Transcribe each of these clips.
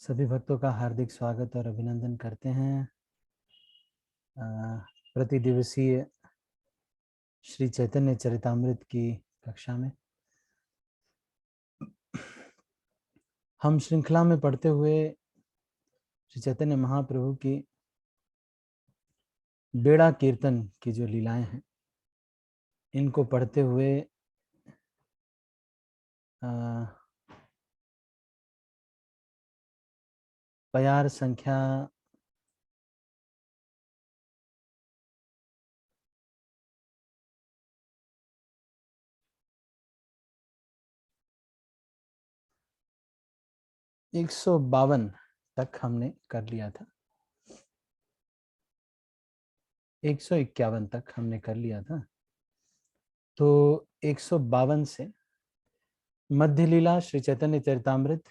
सभी भक्तों का हार्दिक स्वागत और अभिनंदन करते हैं प्रतिदिवसीय श्री चैतन्य चरितामृत की कक्षा में। हम श्रृंखला में पढ़ते हुए श्री चैतन्य महाप्रभु की बेड़ा कीर्तन की जो लीलाएं हैं इनको पढ़ते हुए प्यार संख्या 152 तक हमने कर लिया था। 151 तक हमने कर लिया था। तो 152 से मध्य लीला श्री चैतन्य चरितामृत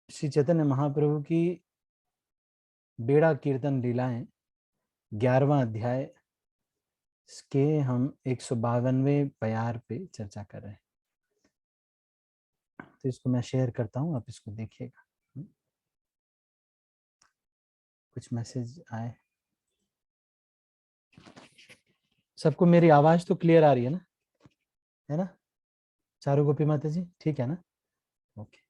श्री चैतन्य महाप्रभु की बेड़ा कीर्तन लीलाएं 11वां अध्याय के हम 152वें प्यार पे चर्चा कर रहे हैं। तो इसको मैं शेयर करता हूं, आप इसको देखिएगा। कुछ मैसेज आए। सबको मेरी आवाज तो क्लियर आ रही है ना? चारू गोपी माता जी ठीक है ना? ओके।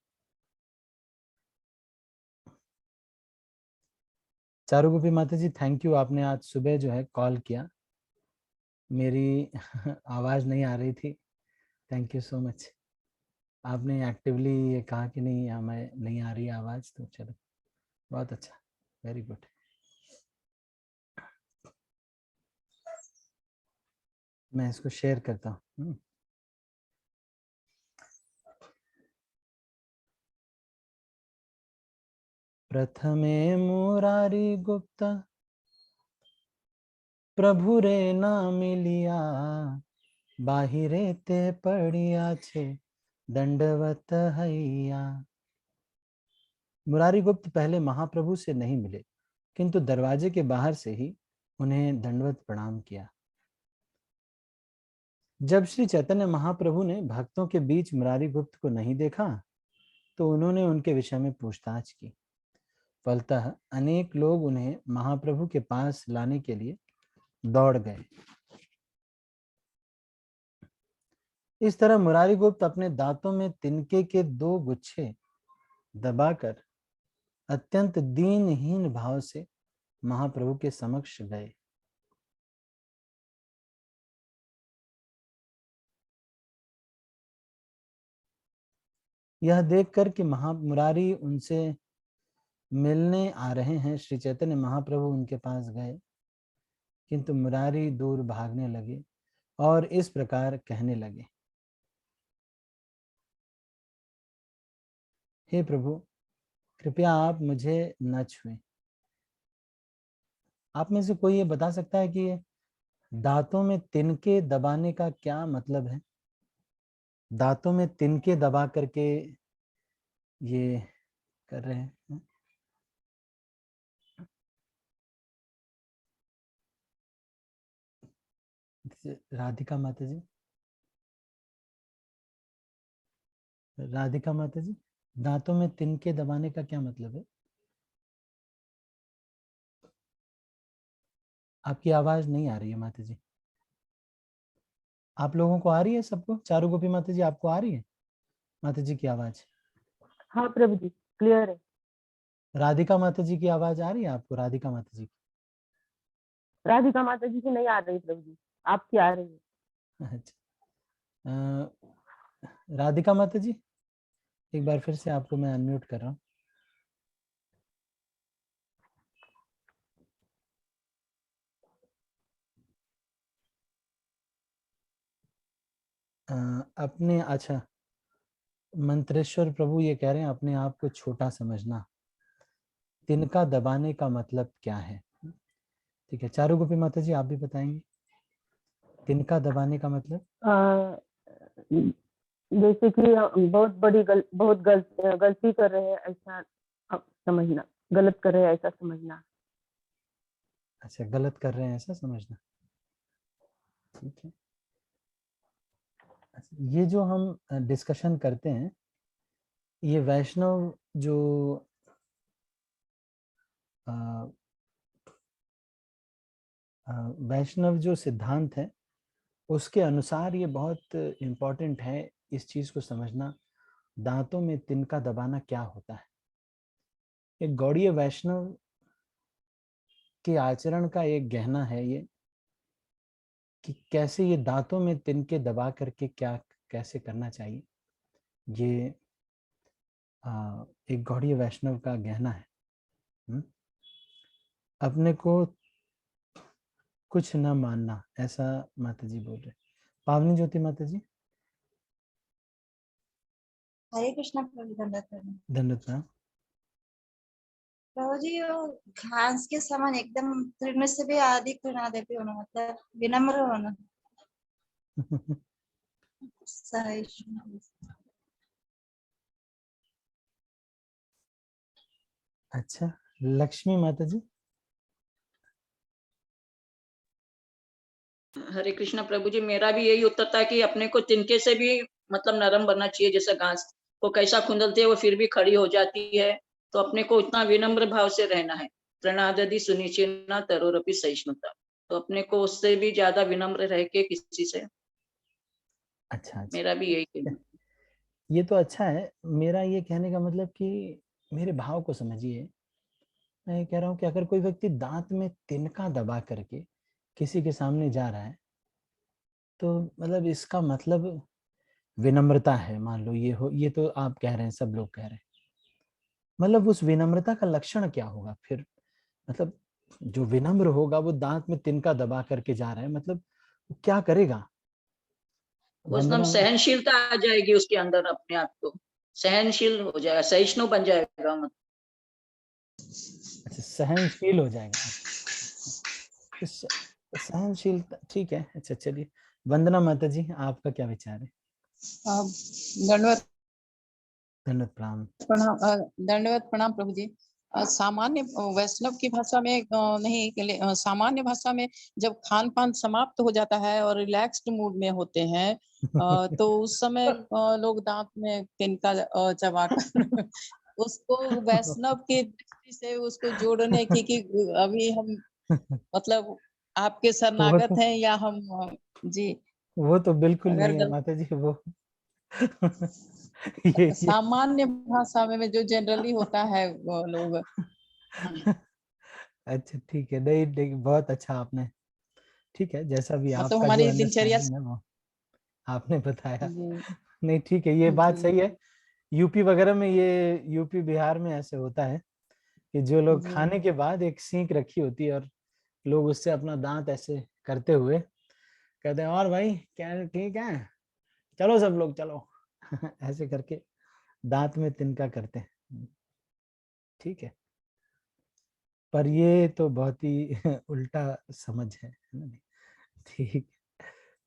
चारू गोपी माता जी थैंक यू, आपने आज सुबह जो है कॉल किया, मेरी आवाज नहीं आ रही थी। Thank you so much. आपने एक्टिवली ये कहा कि नहीं हमें नहीं आ रही आवाज, तो चलो बहुत अच्छा, वेरी गुड। मैं इसको शेयर करता हूँ। प्रथमे मुरारी गुप्त प्रभु रे नाम लिया, बाहिरे ते पड़िया छे दंडवत हैया। मुरारी गुप्त पहले महाप्रभु से नहीं मिले, किंतु दरवाजे के बाहर से ही उन्हें दंडवत प्रणाम किया। जब श्री चैतन्य महाप्रभु ने भक्तों के बीच मुरारी गुप्त को नहीं देखा तो उन्होंने उनके विषय में पूछताछ की। फलतः अनेक लोग उन्हें महाप्रभु के पास लाने के लिए दौड़ गए। इस तरह मुरारी गुप्त अपने दांतों में तिनके के 2 गुच्छे दबाकर अत्यंत दीनहीन भाव से महाप्रभु के समक्ष गए। यह देखकर कि मुरारी उनसे मिलने आ रहे हैं, श्री चैतन्य महाप्रभु उनके पास गए, किंतु मुरारी दूर भागने लगे और इस प्रकार कहने लगे, हे प्रभु, कृपया आप मुझे न छुएं। आप में से कोई ये बता सकता है कि दांतों में तिनके दबाने का क्या मतलब है? दांतों में तिनके दबा करके ये कर रहे हैं। राधिका माता जी, राधिका माता जी, दांतों में तिनके दबाने का क्या मतलब है? आपकी आवाज नहीं आ रही है माता जी। आप लोगों को आ रही है सबको? चारू गोपी माता जी आपको आ रही है माता जी की आवाज? हाँ प्रभु जी, क्लियर है। राधिका माता जी की आवाज आ रही है आपको? राधिका माता जी की? राधिका माता जी की नहीं आ रही प्रभु जी, आपकी आ रही है। अच्छा। राधिका माता जी, एक बार फिर से आपको मैं अनम्यूट कर रहा हूँ। अपने, अच्छा, मंत्रेश्वर प्रभु ये कह रहे हैं अपने आप को छोटा समझना, तिनका दबाने का मतलब क्या है? ठीक है, चारू गोपी माता जी आप भी बताएंगे तिनका दबाने का मतलब? जैसे कि बहुत गलती कर रहे हैं ऐसा समझना, गलत कर रहे हैं ऐसा समझना। अच्छा, गलत कर रहे हैं ऐसा समझना, ठीक है। अच्छा, ये जो हम डिस्कशन करते हैं ये वैष्णव जो वैष्णव जो सिद्धांत है उसके अनुसार ये बहुत इम्पोर्टेंट है इस चीज को समझना, दांतों में तिनका दबाना क्या होता है। एक गौड़ीय वैष्णव के आचरण का एक गहना है ये, कि कैसे ये दांतों में तिनके दबा करके क्या कैसे करना चाहिए। ये एक गौड़ीय वैष्णव का गहना है। अपने को कुछ न मानना, ऐसा माता जी बोल रहे। पावनी ज्योति माता जी। हरे कृष्णा प्रभु, दंडवत प्रणाम। धन्यवाद मैम। प्रभु जी, वो घास के समान एकदम तृण से भी अधिक ऋणाधिपति होना, मतलब विनम्र होना, सहिष्णु। अच्छा, लक्ष्मी माता जी। हरे कृष्णा प्रभु जी, मेरा भी यही उत्तर था कि अपने को तिनके से भी मतलब नरम बनना चाहिए। जैसे घास को कैसा खुंदलते है वो फिर भी खड़ी हो जाती है, तो अपने को उतना विनम्र भाव से रहना है। प्रणादि सुनिचिना तरोरपि सहिष्णुता, तो अपने को उससे भी ज्यादा विनम्र रह के किसी से। अच्छा, मेरा भी यही कहना। ये तो अच्छा है। मेरा ये कहने का मतलब कि मेरे भाव को समझिए। मैं ये कह रहा हूँ कि अगर कोई व्यक्ति दांत में तिनका दबा करके किसी के सामने जा रहा है, तो मतलब इसका मतलब विनम्रता है। मान लो ये तो आप कह रहे हैं, सब लोग कह रहे हैं। मतलब उस विनम्रता का लक्षण क्या होगा फिर? मतलब जो विनम्र होगा वो दांत में तिनका दबा करके जा रहा है, मतलब वो क्या करेगा? उसमें वंदना। सहनशीलता आ जाएगी उसके अंदर, अपने आप को सहनशील हो जाएगा, सहिष्णु बन जाएगा। मतलब अच्छा, सहनशील हो जाएगा। तो सहनशीलता ठीक है। अच्छा चलिए, वंदना माता जी, आपका क्या विचार है? दंडवत धन्यवाद प्रणाम। प्रणाम। दंडवत प्रणाम प्रभु जी। सामान्य वैष्णव की भाषा में नहीं, सामान्य भाषा में जब खान पान समाप्त हो जाता है और रिलैक्स्ड मूड में होते हैं, तो उस समय लोग दांत में तिनका चबाकर उसको वैष्णव की दृष्टि से उसको जोड़ने की कि अभी हम मतलब आपके वो शरणागत तो हैं या हम जी वो तो बिल्कुल अगर नहीं है माता जी, वो ये सामान्य भाषा में जो जनरली होता है वो लोग। अच्छा ठीक है। नहीं नहीं, बहुत अच्छा आपने, ठीक है, जैसा भी मतलब आपका जो हमारी दिनचर्या अंडरस्टैंडिंग है वो आपने बताया। जी नहीं ठीक है, ये बात जी सही है। यूपी वगैरह में, ये यूपी बिहार में ऐसे होता है कि जो लोग जी खाने के बाद एक सीख रखी होती है और लोग उससे अपना दांत ऐसे करते हुए कहते हैं, और भाई क्या ठीक है, चलो सब लोग चलो। ऐसे करके दांत में तिनका करते हैं। ठीक है, पर ये तो बहुत ही उल्टा समझ है ना? ठीक।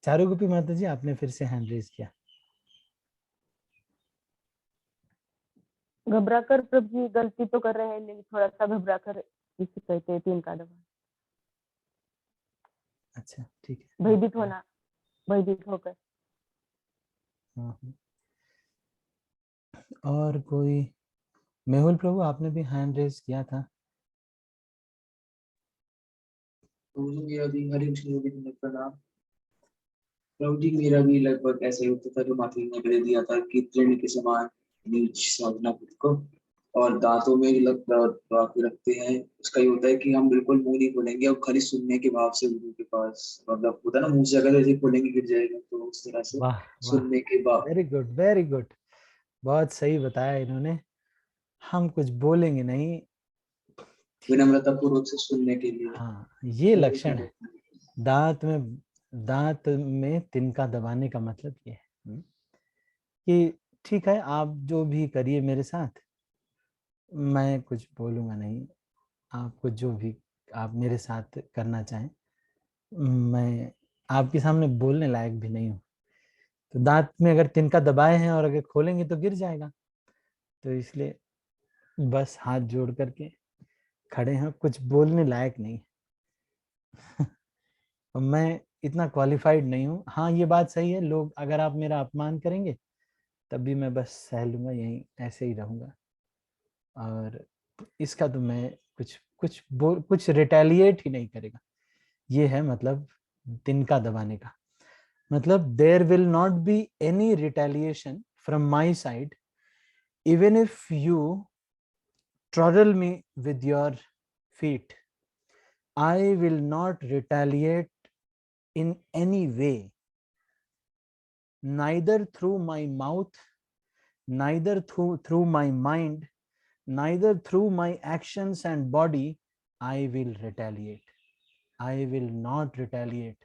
चारुगोपी माता जी, आपने फिर से हैंड रेज किया। घबरा कर प्रभु जी गलती तो कर रहे हैं, लेकिन थोड़ा सा घबरा कर इसे कहते हैं तिनका दबा। अच्छा ठीक है। भयभीत होना, भयभीत होकर। हाँ। और कोई? मेहुल प्रभु, आपने भी हैंड रेज किया था। प्रभु जी, मेरा भी हरे कृष्ण योगी जी ने प्रणाम। प्रभु जी, मेरा भी लगभग ऐसा ही उत्तर था जो माता जी ने पहले दिया था कि तृण के समान नीच समझना खुद को, और दांतों में दबा के रखते हैं। उसका ये होता है कि हम बिल्कुल मुंह नहीं खोलेंगे और खाली सुनने के भाव से गुरु के पास, मतलब होता है ना, मुंह से अगर ऐसे खोलेंगे गिर जाएगा, तो उस तरह से वाह वाह, सुनने के भाव, वेरी गुड वेरी गुड। बहुत सही बताया इन्होंने। हम कुछ बोलेंगे नहीं। विनम्रता पूर्वक से सुनने के लिए। हाँ, ये लक्षण है। दांत में तिनका दबाने का मतलब ये है कि ठीक है, आप जो भी करिए मेरे साथ, मैं कुछ बोलूंगा नहीं। आपको जो भी आप मेरे साथ करना चाहें, मैं आपके सामने बोलने लायक भी नहीं हूँ। तो दांत में अगर तिनका दबाए हैं और अगर खोलेंगे तो गिर जाएगा। तो इसलिए बस हाथ जोड़ करके खड़े हैं, कुछ बोलने लायक नहीं। और मैं इतना क्वालिफाइड नहीं हूँ। हाँ, ये बात सही है, लोग अगर आप मेरा अपमान करेंगे तब भी मैं बस सह लूंगा, यहीं ऐसे ही रहूंगा। और इसका तो मैं कुछ रिटेलिएट ही नहीं करेगा। ये है मतलब तिनका दबाने का मतलब, there will not be any retaliation from my side even if you trodden me with your feet. I will not retaliate in any way, neither through my mouth, neither through my mind, neither through my actions and body. I will retaliate. I will not retaliate.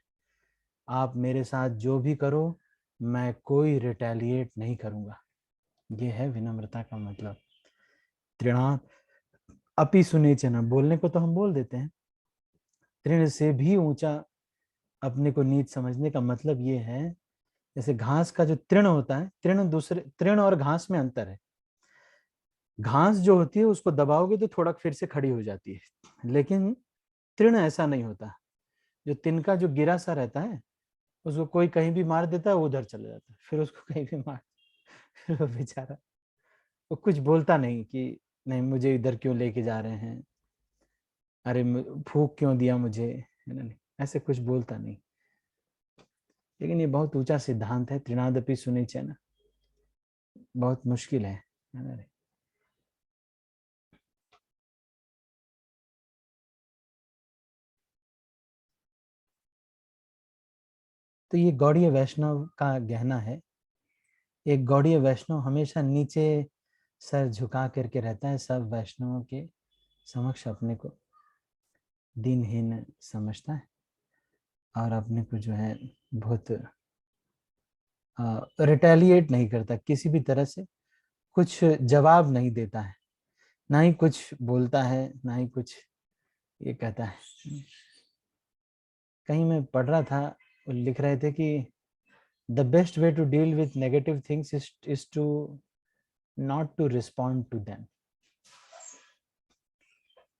आप मेरे साथ जो भी करो, मैं कोई retaliate नहीं करूंगा। ये है विनम्रता का मतलब। तृणा अपि सुनेचन, बोलने को तो हम बोल देते हैं, तृण से भी ऊंचा अपने को नीच समझने का मतलब ये है, जैसे घास का जो तृण होता है, तृण और घास में अंतर है। घास जो होती है उसको दबाओगे तो थोड़ा फिर से खड़ी हो जाती है, लेकिन तृण ऐसा नहीं होता। जो तिनका जो गिरा सा रहता है, उसको कोई कहीं भी मार देता है, वो उधर चला जाता है, फिर उसको कहीं भी मार, फिर वो बेचारा वो कुछ बोलता नहीं कि नहीं मुझे इधर क्यों लेके जा रहे हैं, अरे फूंक क्यों दिया मुझे, है ना, नहीं ऐसे कुछ बोलता नहीं। लेकिन ये बहुत ऊंचा सिद्धांत है, तृणादपि सुनेचन, बहुत मुश्किल है ना। तो ये गौड़ीय वैष्णव का गहना है। एक गौड़ीय वैष्णव हमेशा नीचे सर झुका करके रहता है, सब वैष्णवों के समक्ष अपने को दीनहीन समझता है और अपने को जो है बहुत रिटेलिएट नहीं करता, किसी भी तरह से कुछ जवाब नहीं देता है, ना ही कुछ बोलता है, ना ही कुछ ये कहता है। कहीं मैं पढ़ रहा था, वो लिख रहे थे कि the best way to deal with negative things is to not to respond to them.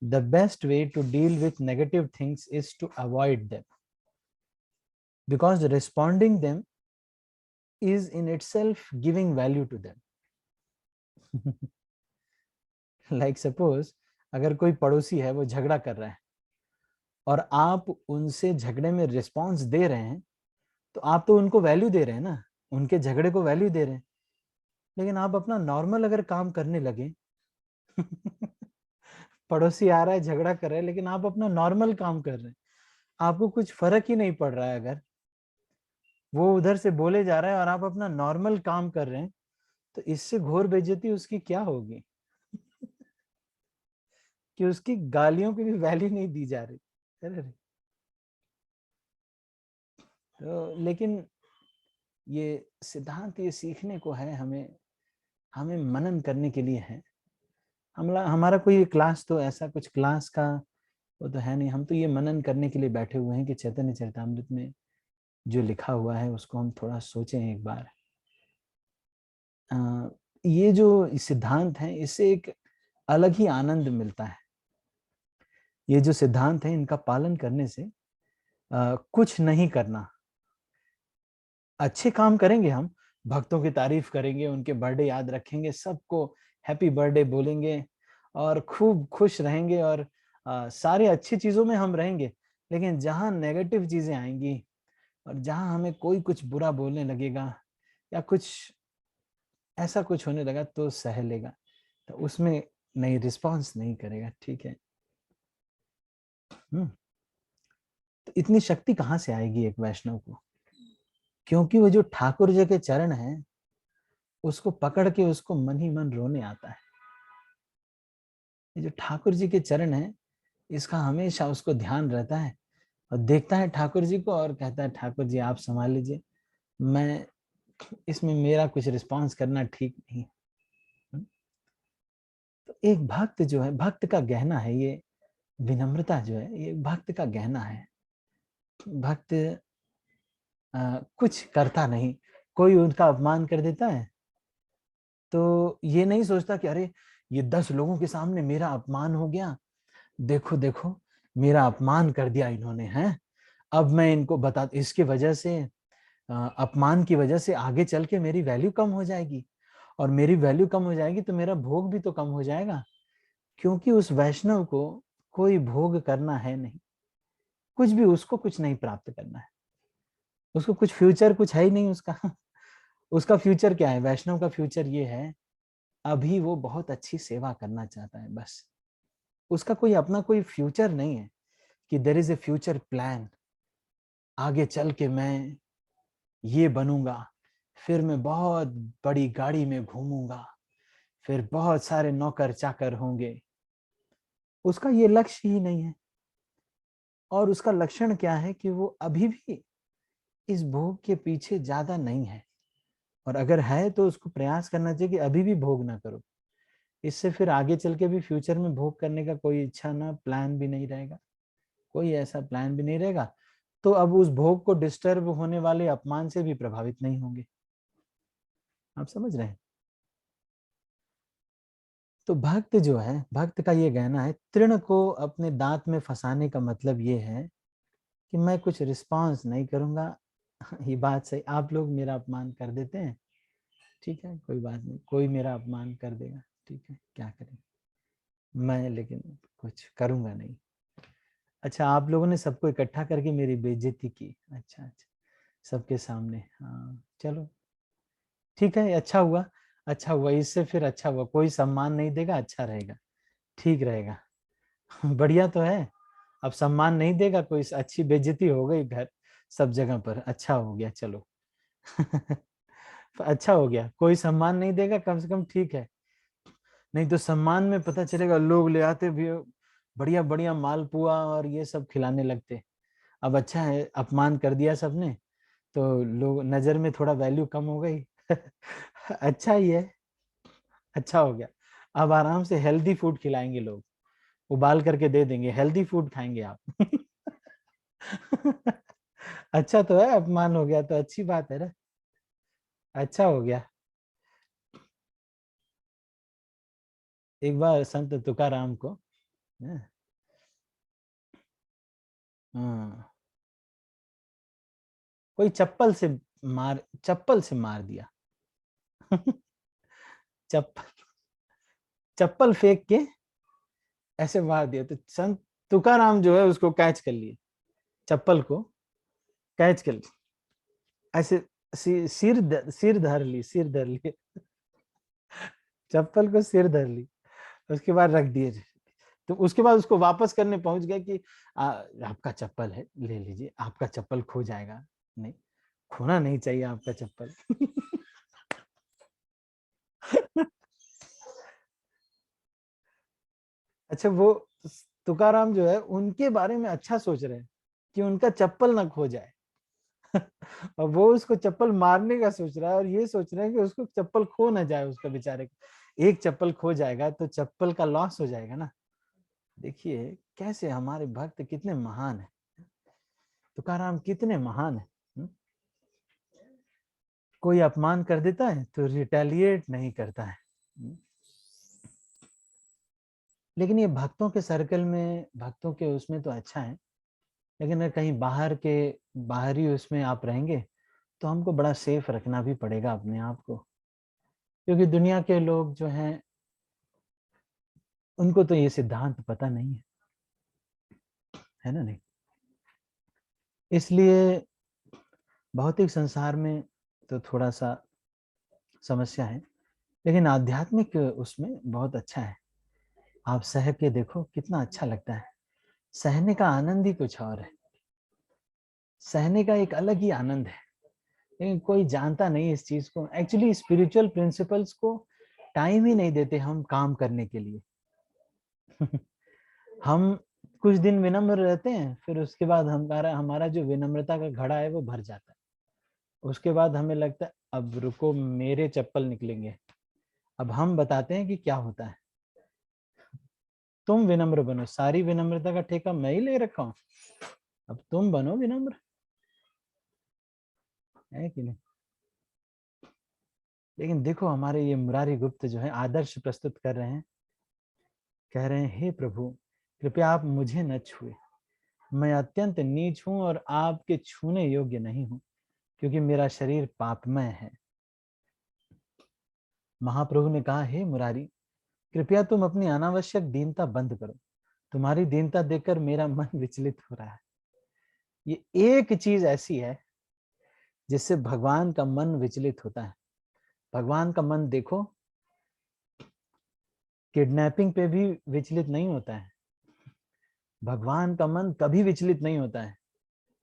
The best way to deal with negative things is to avoid them, because responding them is in itself giving value to them. Like suppose अगर कोई पड़ोसी है, वो झगड़ा कर रहा है और आप उनसे झगड़े में रिस्पॉन्स दे रहे हैं, तो आप तो उनको वैल्यू दे रहे हैं ना, उनके झगड़े को वैल्यू दे रहे हैं। लेकिन आप अपना नॉर्मल अगर काम करने लगे पड़ोसी आ रहा है, झगड़ा कर रहा है, लेकिन आप अपना नॉर्मल काम कर रहे हैं, आपको कुछ फर्क ही नहीं पड़ रहा है। अगर वो उधर से बोले जा रहा है और आप अपना नॉर्मल काम कर रहे हैं, तो इससे घोर बेइज्जती उसकी क्या होगी कि उसकी गालियों की भी वैल्यू नहीं दी जा रही। तो लेकिन ये सिद्धांत ये सीखने को है, हमें मनन करने के लिए है। हमारा कोई क्लास तो ऐसा कुछ क्लास का वो तो है नहीं, हम तो ये मनन करने के लिए बैठे हुए हैं कि चैतन्य चरितामृत में जो लिखा हुआ है उसको हम थोड़ा सोचें एक बार। ये जो सिद्धांत है, इससे एक अलग ही आनंद मिलता है। ये जो सिद्धांत है, इनका पालन करने से कुछ नहीं करना, अच्छे काम करेंगे, हम भक्तों की तारीफ करेंगे, उनके बर्थडे याद रखेंगे, सबको हैप्पी बर्थडे बोलेंगे और खूब खुश रहेंगे और सारी अच्छी चीजों में हम रहेंगे। लेकिन जहां नेगेटिव चीजें आएंगी और जहां हमें कोई कुछ बुरा बोलने लगेगा या कुछ ऐसा कुछ होने लगा, तो सह लेगा, तो उसमें नहीं, रिस्पॉन्स नहीं करेगा। ठीक है। तो इतनी शक्ति कहाँ से आएगी एक वैष्णव को? क्योंकि वो जो ठाकुर जी के चरण हैं, उसको पकड़ के उसको मन ही मन रोने आता है। ये जो ठाकुर जी के चरण है, इसका हमेशा उसको ध्यान रहता है और देखता है ठाकुर जी को और कहता है, ठाकुर जी आप संभाल लीजिए, मैं इसमें मेरा कुछ रिस्पांस करना ठीक नहीं। तो एक भक्त जो है, भक्त का गहना है ये विनम्रता जो है, ये भक्त का गहना है। भक्त कुछ करता नहीं, कोई उनका अपमान कर देता है तो ये नहीं सोचता कि अरे ये 10 लोगों के सामने मेरा अपमान हो गया, देखो देखो मेरा अपमान कर दिया इन्होंने, हैं, अब मैं इनको बता, इसकी वजह से अपमान की वजह से आगे चल के मेरी वैल्यू कम हो जाएगी, और मेरी वैल्यू कम हो जाएगी तो मेरा भोग भी तो कम हो जाएगा, क्योंकि उस वैष्णव को कोई भोग करना है नहीं, कुछ भी, उसको कुछ नहीं प्राप्त करना है, उसको कुछ फ्यूचर कुछ है ही नहीं उसका। उसका फ्यूचर क्या है? वैष्णव का फ्यूचर ये है, अभी वो बहुत अच्छी सेवा करना चाहता है, बस। उसका कोई अपना कोई फ्यूचर नहीं है कि there is a future plan, आगे चल के मैं ये बनूंगा, फिर मैं बहुत बड़ी गाड़ी में घूमूंगा, फिर बहुत सारे नौकर चाकर होंगे। उसका ये लक्ष्य ही नहीं है। और उसका लक्षण क्या है कि वो अभी भी इस भोग के पीछे ज्यादा नहीं है। और अगर है तो उसको प्रयास करना चाहिए कि अभी भी भोग ना करो, इससे फिर आगे चल के भी फ्यूचर में भोग करने का कोई इच्छा ना, प्लान भी नहीं रहेगा, कोई ऐसा प्लान भी नहीं रहेगा। तो अब उस भोग को डिस्टर्ब होने वाले अपमान से भी प्रभावित नहीं होंगे। आप समझ रहे हैं? तो भक्त जो है, भक्त का ये कहना है, तृण को अपने दांत में फंसाने का मतलब ये है कि मैं कुछ रिस्पांस नहीं करूंगा। ये बात सही, आप लोग मेरा अपमान कर देते हैं, ठीक है, कोई बात नहीं, कोई मेरा अपमान कर देगा, ठीक है, क्या करें, मैं लेकिन कुछ करूंगा नहीं। अच्छा, आप लोगों ने सबको इकट्ठा करके मेरी बेइज्जती की, अच्छा अच्छा, सबके सामने, हाँ चलो ठीक है, अच्छा हुआ, अच्छा हुआ, इससे फिर अच्छा हुआ, कोई सम्मान नहीं देगा, अच्छा रहेगा, ठीक रहेगा। बढ़िया तो है। अब सम्मान नहीं देगा कोई, अच्छी बेइज्जती हो गई घर सब जगह पर, अच्छा हो गया, चलो। अच्छा हो गया, कोई सम्मान नहीं देगा, कम से कम ठीक है। नहीं तो सम्मान में पता चलेगा लोग ले आते भी बढ़िया बढ़िया मालपुआ और ये सब खिलाने लगते। अब अच्छा है, अपमान कर दिया सबने तो लोग नजर में थोड़ा वैल्यू कम हो गई। अच्छा ही है, अच्छा हो गया। अब आराम से हेल्दी फूड खिलाएंगे लोग, उबाल करके दे देंगे, हेल्दी फूड खाएंगे आप। अच्छा तो है, अपमान हो गया तो अच्छी बात है ना, अच्छा हो गया। एक बार संत तुकाराम को, हाँ, कोई चप्पल से मार दिया। चप्पल चप्पल फेंक के ऐसे मार दिया, तो संत तुकाराम जो है उसको कैच कर लिए, चप्पल को कैच कर लिए, ऐसे सिर धर लिए, चप्पल को सिर धर ली, उसके बाद रख दिए। तो उसके बाद उसको वापस करने पहुंच गए कि आपका चप्पल है, ले लीजिए, आपका चप्पल खो जाएगा। नहीं, खोना नहीं चाहिए आपका चप्पल। अच्छा, वो तुकाराम जो है उनके बारे में अच्छा सोच रहे हैं कि उनका चप्पल ना खो जाए। और वो उसको चप्पल मारने का सोच रहा है, और ये सोच रहे हैं कि उसको चप्पल खो ना जाए, उसका बेचारे को एक चप्पल खो जाएगा तो चप्पल का लॉस हो जाएगा ना। देखिए कैसे हमारे भक्त कितने महान है, तुकाराम कितने महान है। कोई अपमान कर देता है तो रिटेलिएट नहीं करता है। लेकिन ये भक्तों के सर्कल में, भक्तों के उसमें तो अच्छा है, लेकिन अगर कहीं बाहरी उसमें आप रहेंगे तो हमको बड़ा सेफ रखना भी पड़ेगा अपने आप को, क्योंकि दुनिया के लोग जो हैं उनको तो ये सिद्धांत पता नहीं है ना, नहीं। इसलिए भौतिक संसार में तो थोड़ा सा समस्या है, लेकिन आध्यात्मिक उसमें बहुत अच्छा है। आप सह के देखो कितना अच्छा लगता है, सहने का आनंद ही कुछ और है, सहने का एक अलग ही आनंद है। लेकिन कोई जानता नहीं इस चीज को, एक्चुअली स्पिरिचुअल प्रिंसिपल्स को टाइम ही नहीं देते हम काम करने के लिए। हम कुछ दिन विनम्र रहते हैं, फिर उसके बाद हमारा हमारा जो विनम्रता का घड़ा है वो भर जाता है। उसके बाद हमें लगता है अब रुको, मेरे चप्पल निकलेंगे, अब हम बताते हैं कि क्या होता है। तुम विनम्र बनो, सारी विनम्रता का ठेका मैं ही ले रखा हूं, अब तुम बनो विनम्र, है कि नहीं। लेकिन देखो हमारे ये मुरारी गुप्त जो है आदर्श प्रस्तुत कर रहे हैं, कह रहे हैं हे प्रभु कृपया आप मुझे न छुए, मैं अत्यंत नीच हूं और आपके छूने योग्य नहीं हूं, क्योंकि मेरा शरीर पापमय है। महाप्रभु ने कहा हे मुरारी, कृपया तुम अपनी अनावश्यक दीनता बंद करो, तुम्हारी दीनता देखकर मेरा मन विचलित हो रहा है। ये एक चीज ऐसी है जिससे भगवान का मन विचलित होता है। भगवान का मन देखो किडनैपिंग पे भी विचलित नहीं होता है। भगवान का मन कभी विचलित नहीं होता है।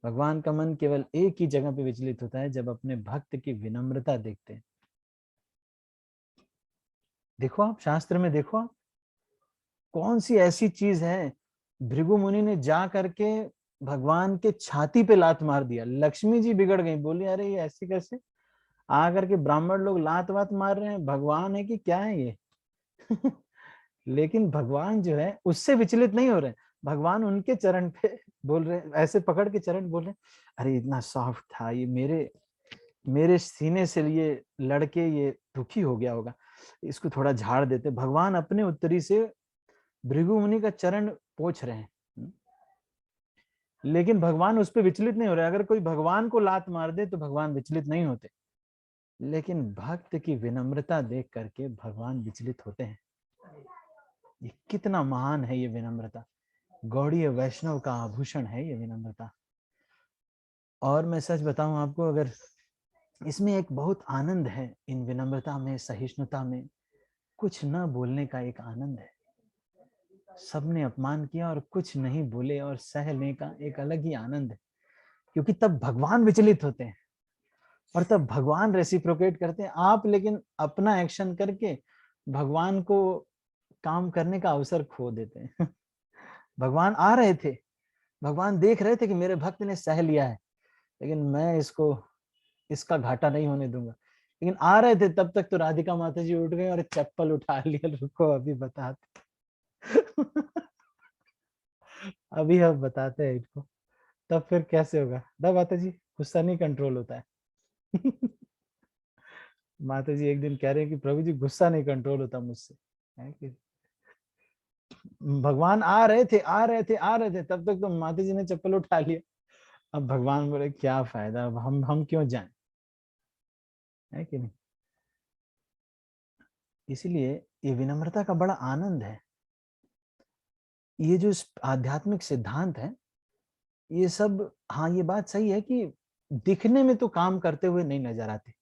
भगवान का मन केवल एक ही जगह पे विचलित होता है, जब अपने भक्त की विनम्रता देखते हैं। देखो आप शास्त्र में देखो आप, कौन सी ऐसी चीज है, भृगु मुनि ने जा करके भगवान के छाती पे लात मार दिया, लक्ष्मी जी बिगड़ गई, बोली अरे ये ऐसे कैसे, आकर के ब्राह्मण लोग लात वात मार रहे हैं, भगवान है कि क्या है ये लेकिन भगवान जो है उससे विचलित नहीं हो रहे, भगवान उनके चरण पे बोल रहे, ऐसे पकड़ के चरण बोल रहे, अरे इतना सॉफ्ट था ये, मेरे सीने से ये लड़के ये दुखी हो गया होगा, इसको थोड़ा झाड़ देते। भगवान अपने उत्तरी से भृगु मुनि का चरण पोंछ रहे हैं, लेकिन भगवान उस पर विचलित नहीं हो रहे। अगर कोई भगवान को लात मार दे तो भगवान विचलित नहीं होते, लेकिन भक्त की विनम्रता देख करके भगवान विचलित होते हैं। ये कितना महान है ये विनम्रता, गौड़ीय वैष्णव का आभूषण है ये विनम्रता। और मैं सच बताऊं आपको, अगर इसमें एक बहुत आनंद है, इन विनम्रता में, सहिष्णुता में, कुछ न बोलने का एक आनंद है। सबने अपमान किया और कुछ नहीं बोले और सहने का एक अलग ही आनंद है, क्योंकि तब भगवान विचलित होते हैं और तब भगवान रेसिप्रोकेट करते हैं। आप लेकिन अपना एक्शन करके भगवान को काम करने का अवसर खो देते हैं भगवान आ रहे थे, भगवान देख रहे थे कि मेरे भक्त ने सह लिया है, लेकिन मैं इसका घाटा नहीं होने दूंगा, लेकिन आ रहे थे तब तक तो राधिका माता जी उठ गई और चप्पल उठा लिया, रुको अभी बताते अभी हम बताते हैं इनको, तब फिर कैसे होगा ना माता जी, गुस्सा नहीं कंट्रोल होता है माता जी एक दिन कह रहे हैं कि प्रभु जी गुस्सा नहीं कंट्रोल होता मुझसे, है कि भगवान आ रहे थे तब तक तो माता जी ने चप्पल उठा लिया। अब भगवान बोले क्या फायदा, अब हम क्यों जाएं, है कि नहीं। इसलिए ये विनम्रता का बड़ा आनंद है। ये जो आध्यात्मिक सिद्धांत है ये सब, हाँ ये बात सही है कि दिखने में तो काम करते हुए नहीं नजर आते।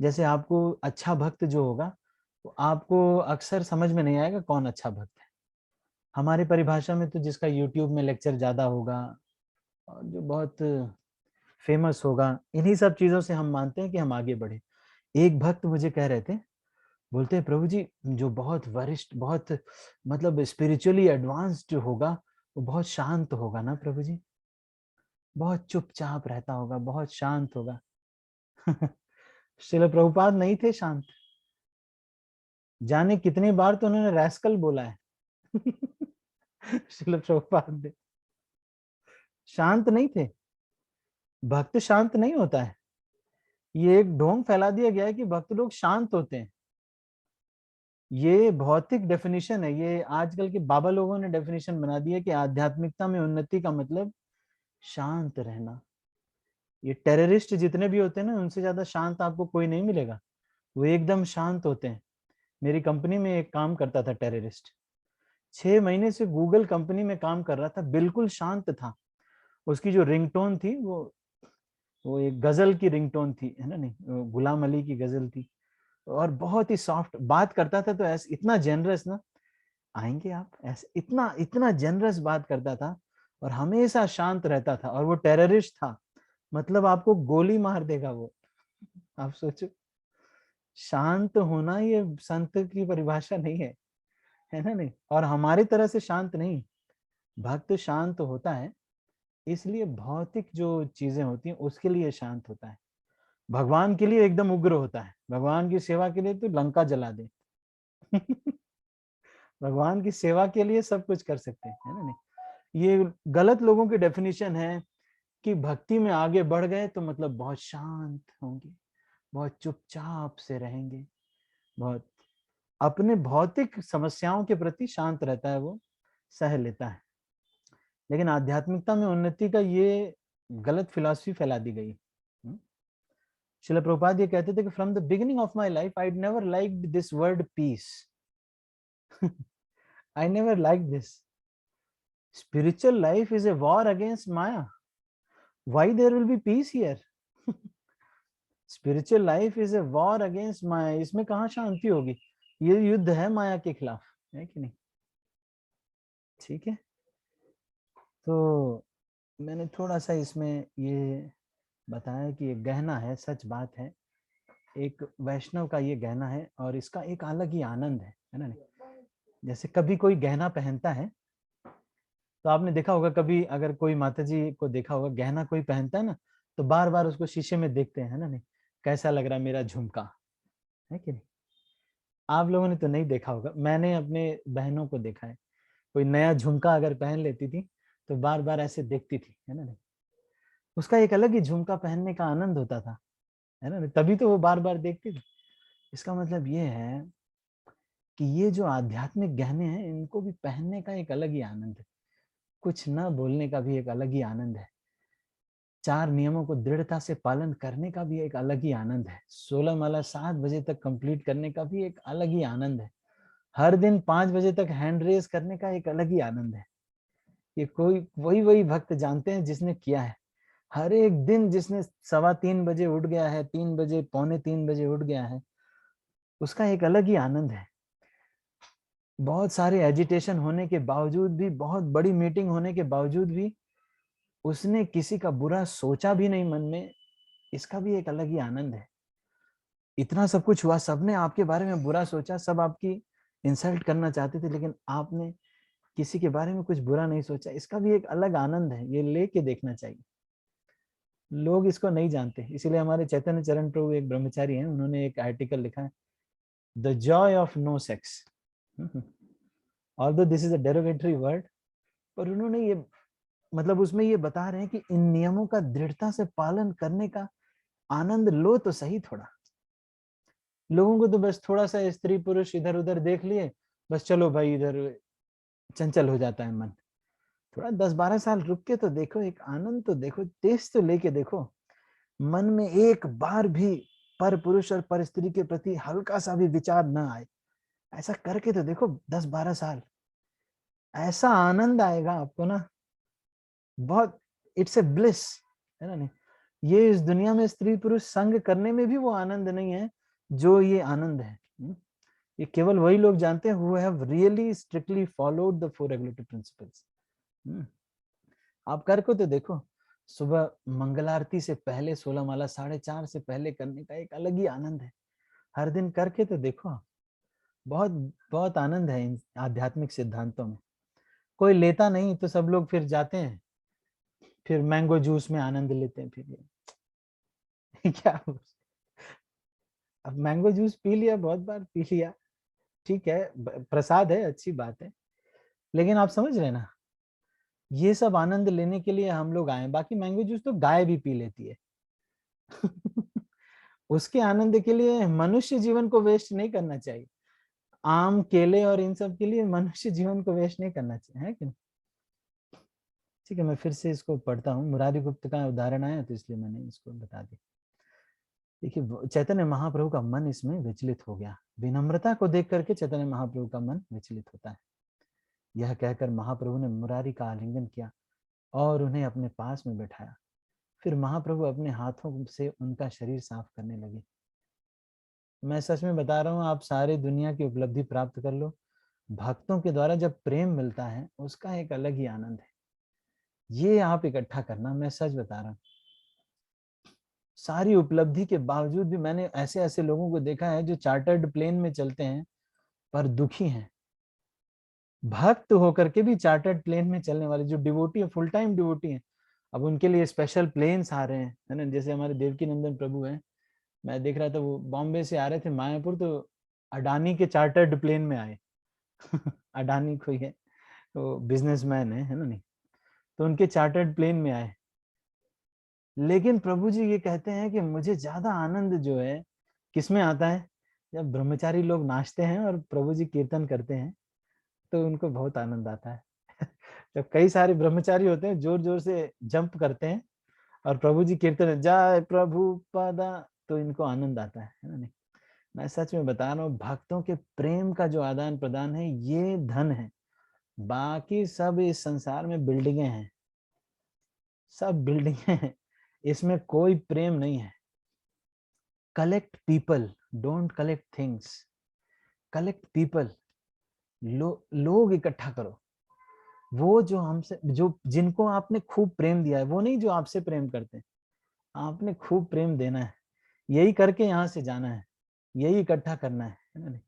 जैसे आपको अच्छा भक्त जो होगा तो आपको अक्सर समझ में नहीं आएगा कौन अच्छा भक्त है। हमारी परिभाषा में तो जिसका यूट्यूब में लेक्चर ज्यादा होगा और जो बहुत फेमस होगा, इन्हीं सब चीजों से हम मानते हैं कि हम आगे बढ़े। एक भक्त मुझे कह रहे थे, बोलते हैं प्रभु जी जो बहुत वरिष्ठ, बहुत मतलब स्पिरिचुअली एडवांस्ड होगा वो बहुत शांत होगा ना प्रभु जी, बहुत चुपचाप रहता होगा, बहुत शांत होगा श्रील प्रभुपाद नहीं थे शांत, जाने कितनी बार तो उन्होंने रैस्कल बोला है श्रील प्रभुपाद ने, शांत नहीं थे। भक्त शांत नहीं होता है, ये एक ढोंग फैला दिया गया है कि भक्त लोग शांत होते हैं। ये भौतिक डेफिनेशन है, ये आजकल के बाबा लोगों ने डेफिनेशन बना दी है कि आध्यात्मिकता में उन्नति का मतलब शांत रहना। ये टेररिस्ट जितने भी होते हैं ना उनसे ज्यादा शांत आपको कोई नहीं मिलेगा, वो एकदम शांत होते हैं। मेरी कंपनी में एक काम करता था टेररिस्ट, 6 महीने से गूगल कंपनी में काम कर रहा था, बिल्कुल शांत था। उसकी जो रिंगटोन थी वो एक गजल की रिंगटोन थी, है ना, नहीं गुलाम अली की गजल थी, और बहुत ही सॉफ्ट बात करता था, तो ऐसे इतना जेनरस ना, आएंगे आप, ऐसे इतना इतना जेनरस बात करता था और हमेशा शांत रहता था, और वो टेररिस्ट था, मतलब आपको गोली मार देगा वो। आप सोचो, शांत होना ये संत की परिभाषा नहीं है ना, नहीं। और हमारी तरह से शांत नहीं, भक्त शांत होता है इसलिए भौतिक जो चीजें होती हैं उसके लिए शांत होता है, भगवान के लिए एकदम उग्र होता है, भगवान की सेवा के लिए तो लंका जला दे भगवान की सेवा के लिए सब कुछ कर सकते हैं, है ना, नहीं। ये गलत लोगों की डेफिनेशन है कि भक्ति में आगे बढ़ गए तो मतलब बहुत शांत होंगे, बहुत चुपचाप से रहेंगे, बहुत अपने भौतिक समस्याओं के प्रति शांत रहता है, वो सह लेता है। लेकिन आध्यात्मिकता में उन्नति का ये गलत फिलॉसफी फैला दी गई। श्रील प्रभुपाद ये कहते थे कि from the beginning of my life I never liked this word peace I never liked this. Spiritual life is a war against Maya. Why there will be peace here? Spiritual life is a war against Maya. इसमें कहाँ शांति होगी? ये युद्ध है माया के खिलाफ, है कि नहीं? ठीक है, तो मैंने थोड़ा सा इसमें ये बताया कि ये गहना है, सच बात है, एक वैष्णव का ये गहना है और इसका एक अलग ही आनंद है ना नहीं? जैसे कभी कोई गहना पहनता है तो आपने देखा होगा, कभी अगर कोई माताजी को देखा होगा गहना कोई पहनता है ना, तो बार बार उसको शीशे में देखते हैं, है ना नहीं, कैसा लग रहा है मेरा झुमका, है कि नहीं? आप लोगों ने तो नहीं देखा होगा, मैंने अपने बहनों को देखा है, कोई नया झुमका अगर पहन लेती थी तो बार बार ऐसे देखती थी, है ना नहीं? उसका एक अलग ही झुमका पहनने का आनंद होता था, है ना, तभी तो वो बार बार देखती थी। इसका मतलब ये है कि ये जो आध्यात्मिक गहने हैं इनको भी पहनने का एक अलग ही आनंद है, कुछ न बोलने का भी एक अलग ही आनंद है, 4 नियमों को दृढ़ता से पालन करने का भी एक अलग ही आनंद है, 16 माला 7 बजे तक कंप्लीट करने का भी एक अलग ही आनंद है, हर दिन 5 बजे तक हैंड रेज करने का एक अलग ही आनंद है। ये कोई वही भक्त जानते हैं जिसने किया है, हर एक दिन जिसने 2:15 बजे उठ गया है, 3 बजे, पौने 3 बजे उठ गया है, उसका एक अलग ही आनंद है। बहुत सारे एजिटेशन होने के बावजूद भी, बहुत बड़ी मीटिंग होने के बावजूद भी उसने किसी का बुरा सोचा भी नहीं मन में, इसका भी एक अलग ही आनंद है। इतना सब कुछ हुआ, सबने आपके बारे में बुरा सोचा, सब आपकी इंसल्ट करना चाहते थे, लेकिन आपने किसी के बारे में कुछ बुरा नहीं सोचा, इसका भी एक अलग आनंद है, ये लेके देखना चाहिए। लोग इसको नहीं जानते, इसीलिए हमारे चैतन्य चरण प्रभु एक ब्रह्मचारी हैं, उन्होंने एक आर्टिकल लिखा है, the joy of no sex, although this is a derogatory word, पर उन्होंने ये मतलब उसमें ये बता रहे हैं कि इन नियमों का दृढ़ता से पालन करने का आनंद लो तो सही। थोड़ा लोगों को तो बस थोड़ा सा स्त्री पुरुष इधर उधर देख लिए, बस चलो भाई इधर चंचल हो जाता है मन। थोड़ा 10-12 साल रुक के तो देखो, एक आनंद तो देखो, टेस्ट तो लेके देखो, मन में एक बार भी पर पुरुष और पर स्त्री के प्रति हल्का सा भी विचार ना आए, ऐसा करके तो देखो 10-12 साल, ऐसा आनंद आएगा आपको ना, बहुत, इट्स ए ब्लिस, है ना नहीं? ये इस दुनिया में स्त्री पुरुष संग करने में भी वो आनंद नहीं है जो ये आनंद है। ये केवल वही लोग जानते हैं who have really strictly followed the 4 regulative principles। आप करके तो देखो, सुबह मंगल आरती से पहले 16 माला 4:30 से पहले करने का एक अलग ही आनंद है, हर दिन करके तो देखो, बहुत बहुत आनंद है इन आध्यात्मिक सिद्धांतों में। कोई लेता नहीं तो सब लोग फिर जाते हैं, फिर मैंगो जूस में आनंद लेते हैं, फिर ये क्या, अब मैंगो जूस पी लिया, बहुत बार पी लिया, ठीक है, प्रसाद है, अच्छी बात है, लेकिन आप समझ रहे ना, ये सब आनंद लेने के लिए हम लोग आए, बाकी मैंगो जूस तो गाय भी पी लेती है उसके आनंद के लिए मनुष्य जीवन को वेस्ट नहीं करना चाहिए, आम केले और इन सब के लिए मनुष्य जीवन को वेस्ट नहीं करना चाहिए, है कि नहीं? ठीक है, मैं फिर से इसको पढ़ता हूँ, मुरारी गुप्त का उदाहरण आया तो इसलिए मैंने इसको बता दिया। देखिए, चैतन्य महाप्रभु का मन इसमें विचलित हो गया, विनम्रता को देख करके चैतन्य महाप्रभु का मन विचलित होता है। यह कहकर महाप्रभु ने मुरारी का आलिंगन किया और उन्हें अपने पास में बैठाया, फिर महाप्रभु अपने हाथों से उनका शरीर साफ करने लगे। मैं सच में बता रहा हूँ, आप सारी दुनिया की उपलब्धि प्राप्त कर लो, भक्तों के द्वारा जब प्रेम मिलता है उसका एक अलग ही आनंद है, ये आप इकट्ठा करना, मैं सच बता रहा हूँ। सारी उपलब्धि के बावजूद भी मैंने ऐसे ऐसे लोगों को देखा है जो चार्टर्ड प्लेन में चलते हैं पर दुखी हैं, भक्त होकर के भी चार्टर्ड प्लेन में चलने वाले जो डिवोटी है, फुल टाइम डिवोटी हैं, अब उनके लिए स्पेशल प्लेन्स आ रहे हैं, है ना? जैसे हमारे देवकी नंदन प्रभु हैं, मैं देख रहा था वो बॉम्बे से आ रहे थे मायापुर, तो अडानी के चार्टर्ड प्लेन में आए अडानी कोई है, तो बिजनेसमैन है ना नहीं, तो उनके चार्टर्ड प्लेन में आए। लेकिन प्रभु जी ये कहते हैं कि मुझे ज्यादा आनंद जो है किसमें आता है, जब ब्रह्मचारी लोग नाचते हैं और प्रभु जी कीर्तन करते हैं तो उनको बहुत आनंद आता है जब कई सारे ब्रह्मचारी होते हैं जोर जोर से जंप करते हैं और प्रभु जी कीर्तन जय प्रभु पदा, तो इनको आनंद आता है ना नहीं? मैं सच में बता रहा हूँ, भक्तों के प्रेम का जो आदान प्रदान है ये धन है। बाकी सब इस संसार में बिल्डिंगें हैं, सब बिल्डिंगें हैं, इसमें कोई प्रेम नहीं है। Collect people, don't collect things. Collect people, लोग इकट्ठा करो। वो जो हमसे, जो जिनको आपने खूब प्रेम दिया है, वो नहीं जो आपसे प्रेम करते हैं। आपने खूब प्रेम देना है, यही करके यहाँ से जाना है, यही इकट्ठा करना है ना।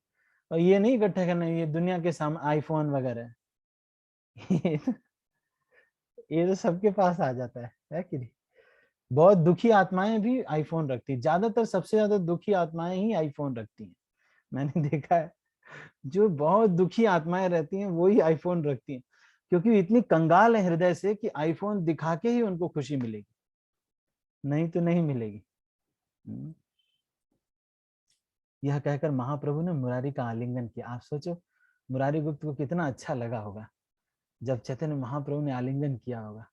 और ये नहीं इकट्ठा करना है ये दुनिया के सामने आईफोन वगैरह ये तो सबके पास आ जाता है कि नहीं। बहुत दुखी आत्माएं भी आईफोन रखती, ज्यादातर सबसे ज्यादा दुखी आत्माएं ही आईफोन रखती हैं। मैंने देखा है, जो बहुत दुखी आत्माएं रहती हैं वो ही आईफोन रखती हैं, क्योंकि इतनी कंगाल है हृदय से कि आईफोन दिखा के ही उनको खुशी मिलेगी, नहीं तो नहीं मिलेगी। यह कहकर महाप्रभु ने मुरारी का आलिंगन किया। आप सोचो मुरारी गुप्त को कितना अच्छा लगा होगा जब चैतन्य महाप्रभु ने आलिंगन किया होगा।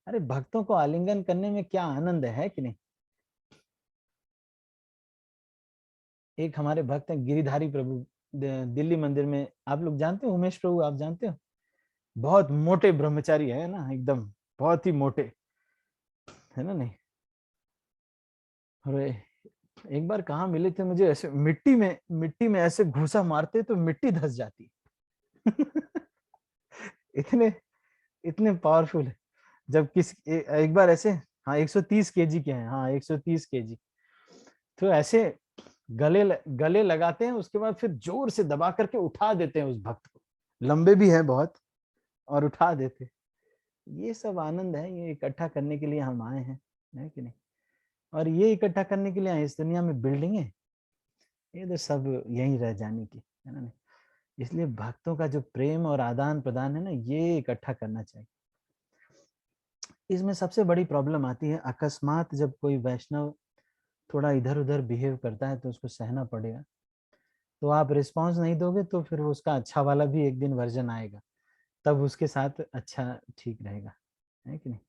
अरे भक्तों को आलिंगन करने में क्या आनंद है कि नहीं। एक हमारे भक्त हैं गिरिधारी प्रभु, दिल्ली मंदिर में, आप लोग जानते हो उमेश प्रभु, आप जानते हो, बहुत मोटे ब्रह्मचारी है ना, एकदम बहुत ही मोटे है ना। नहीं, अरे एक बार कहाँ मिले थे मुझे, ऐसे मिट्टी में ऐसे घूसा मारते तो मिट्टी धस जाती इतने इतने पावरफुल है। जब एक बार ऐसे, हाँ 130 केजी के हैं, हाँ 130 केजी, तो ऐसे गले लगाते हैं, उसके बाद फिर जोर से दबा करके उठा देते हैं उस भक्त को, लंबे भी है बहुत, और उठा देते। ये सब आनंद है, ये इकट्ठा करने के लिए हम आए हैं, है कि नहीं। और ये इकट्ठा करने के लिए आए, इस दुनिया में बिल्डिंग है, ये तो सब यहीं रह जाने की है ना। इसलिए भक्तों का जो प्रेम और आदान प्रदान है ना, ये इकट्ठा करना चाहिए। इसमें सबसे बड़ी प्रॉब्लम आती है, अकस्मात जब कोई वैष्णव थोड़ा इधर उधर बिहेव करता है तो उसको सहना पड़ेगा। तो आप रिस्पांस नहीं दोगे तो फिर उसका अच्छा वाला भी एक दिन वर्जन आएगा, तब उसके साथ अच्छा ठीक रहेगा, है कि नहीं।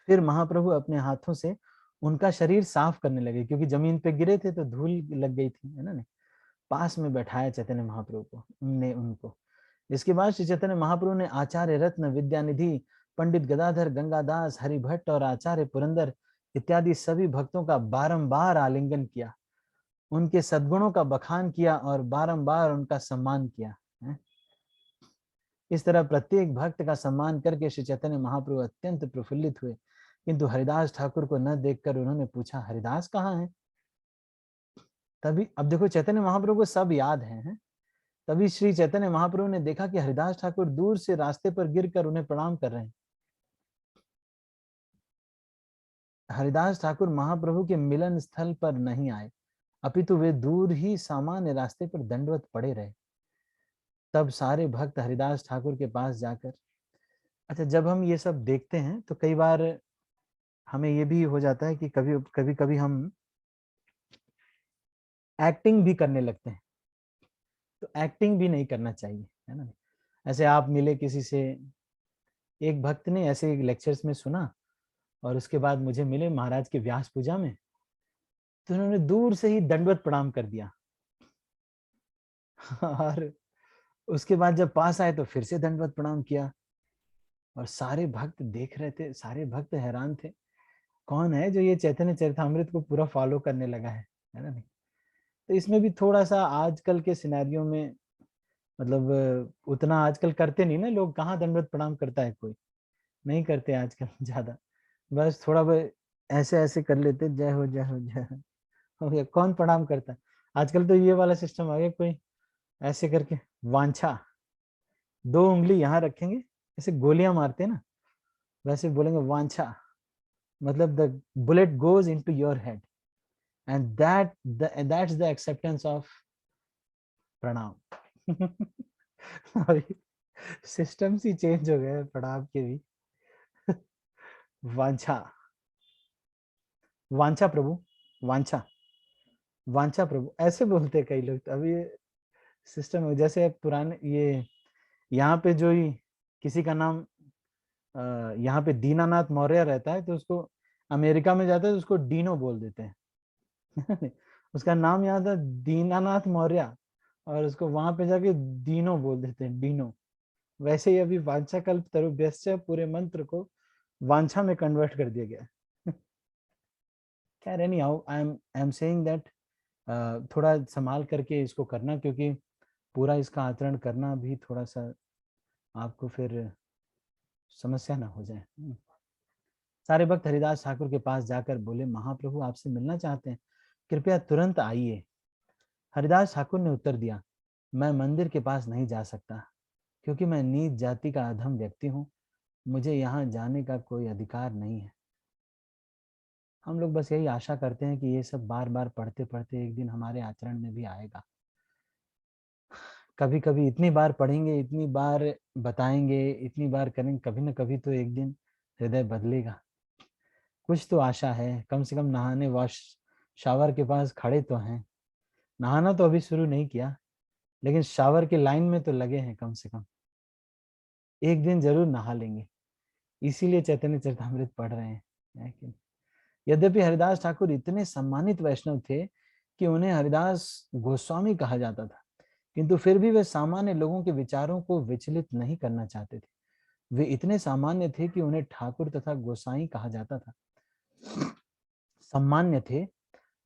फिर महाप्रभु अपने हाथों से उनका शरीर साफ करने लगे, क्योंकि जमीन पे गिरे थे तो धूल लग गई थी, है ना। पास में बैठाया चैतन्य महाप्रभु को उनको। इसके बाद श्री चैतन्य महाप्रभु ने आचार्य रत्न, विद्यानिधि, पंडित गदाधर, गंगादास, हरिभट्ट और आचार्य पुरंदर इत्यादि सभी भक्तों का बारंबार आलिंगन किया, उनके सद्गुणों का बखान किया और बारंबार उनका सम्मान किया। इस तरह प्रत्येक भक्त का सम्मान करके श्री चैतन्य महाप्रभु अत्यंत प्रफुल्लित हुए, किंतु हरिदास ठाकुर को न देखकर उन्होंने पूछा, हरिदास कहाँ है। तभी अब देखो चैतन्य महाप्रभु को सब याद है। तभी श्री चैतन्य महाप्रभु ने देखा कि हरिदास ठाकुर दूर से रास्ते पर गिरकर उन्हें प्रणाम कर रहे हैं। हरिदास ठाकुर महाप्रभु के मिलन स्थल पर नहीं आए, अपितु वे दूर ही सामान्य रास्ते पर दंडवत पड़े रहे। तब सारे भक्त हरिदास ठाकुर के पास जाकर, अच्छा जब हम ये सब देखते हैं तो कई बार हमें ये भी हो जाता है कि कभी हम एक्टिंग भी करने लगते हैं, तो एक्टिंग भी नहीं करना चाहिए, है ना। ऐसे आप मिले किसी से, एक भक्त ने ऐसे लेक्चर्स में सुना और उसके बाद मुझे मिले महाराज के व्यास पूजा में, तो उन्होंने दूर से ही दंडवत प्रणाम कर दिया और उसके बाद जब पास आए तो फिर से दंडवत प्रणाम किया, और सारे भक्त देख रहे थे, सारे भक्त हैरान थे, कौन है जो ये चैतन्य चरितामृत को पूरा फॉलो करने लगा है ना। नहीं, तो इसमें भी थोड़ा सा आजकल के सिनेरियो में, मतलब उतना आजकल करते नहीं ना लोग, कहाँ दंडवत प्रणाम करता है, कोई नहीं करते आजकल ज्यादा, बस थोड़ा बहुत ऐसे ऐसे कर लेते, जय हो जय हो जय हो गया, कौन प्रणाम करता है आजकल। तो ये वाला सिस्टम आ गया, कोई ऐसे करके वांछा, 2 उंगली यहाँ रखेंगे, ऐसे गोलियां मारते हैं ना, वैसे बोलेंगे वांछा, मतलब the bullet goes into your head, and that's the acceptance of प्रणाम सिस्टम ही चेंज हो गया प्रणाम के भी वांछा, वांछा प्रभु, वांछा, वांछा प्रभु ऐसे बोलते कई लोग। तो अभी सिस्टम है, जैसे पुराने ये यहाँ पे जो ही किसी का नाम यहाँ पे दीनानाथ मौर्य रहता है, तो उसको अमेरिका में जाता है तो उसको डीनो बोल देते हैं उसका नाम याद था दीनानाथ मौर्य, और उसको वहां पे जाके दीनो बोल देते हैं, डीनो। वैसे ही अभी वांछा कल्प तरुभ्यश्च पूरे मंत्र को वांछा में कन्वर्ट कर दिया गया। खैर, any how I am saying that थोड़ा संभाल करके इसको करना, क्योंकि पूरा इसका आचरण करना भी थोड़ा सा आपको फिर समस्या ना हो जाए। सारे भक्त हरिदास ठाकुर के पास जाकर बोले, महाप्रभु आपसे मिलना चाहते हैं, कृपया तुरंत आइए। हरिदास ठाकुर ने उत्तर दिया, मैं मंदिर के पास नहीं जा सकता, क्योंकि मैं नीच जाति का अधम व्यक्ति हूँ, मुझे यहाँ जाने का कोई अधिकार नहीं है। हम लोग बस यही आशा करते हैं कि ये सब बार बार पढ़ते पढ़ते एक दिन हमारे आचरण में भी आएगा। कभी कभी इतनी बार पढ़ेंगे, इतनी बार बताएंगे, इतनी बार करेंगे, कभी ना कभी तो एक दिन हृदय बदलेगा। कुछ तो आशा है, कम से कम नहाने वॉश शावर के पास खड़े तो हैं। नहाना तो अभी शुरू नहीं किया, लेकिन शावर की लाइन में तो लगे हैं कम से कम। एक दिन जरूर नहा लेंगे, इसीलिए चैतन्य चरितामृत पढ़ रहे हैं, है कि नहीं? यद्यपि हरिदास ठाकुर इतने सम्मानित वैष्णव थे कि उन्हें हरिदास गोस्वामी कहा जाता था, किंतु फिर भी वे सामान्य लोगों के विचारों को विचलित नहीं करना चाहते थे। वे इतने सामान्य थे कि उन्हें ठाकुर तथा गोसाई कहा जाता था। सम्मान्य थे,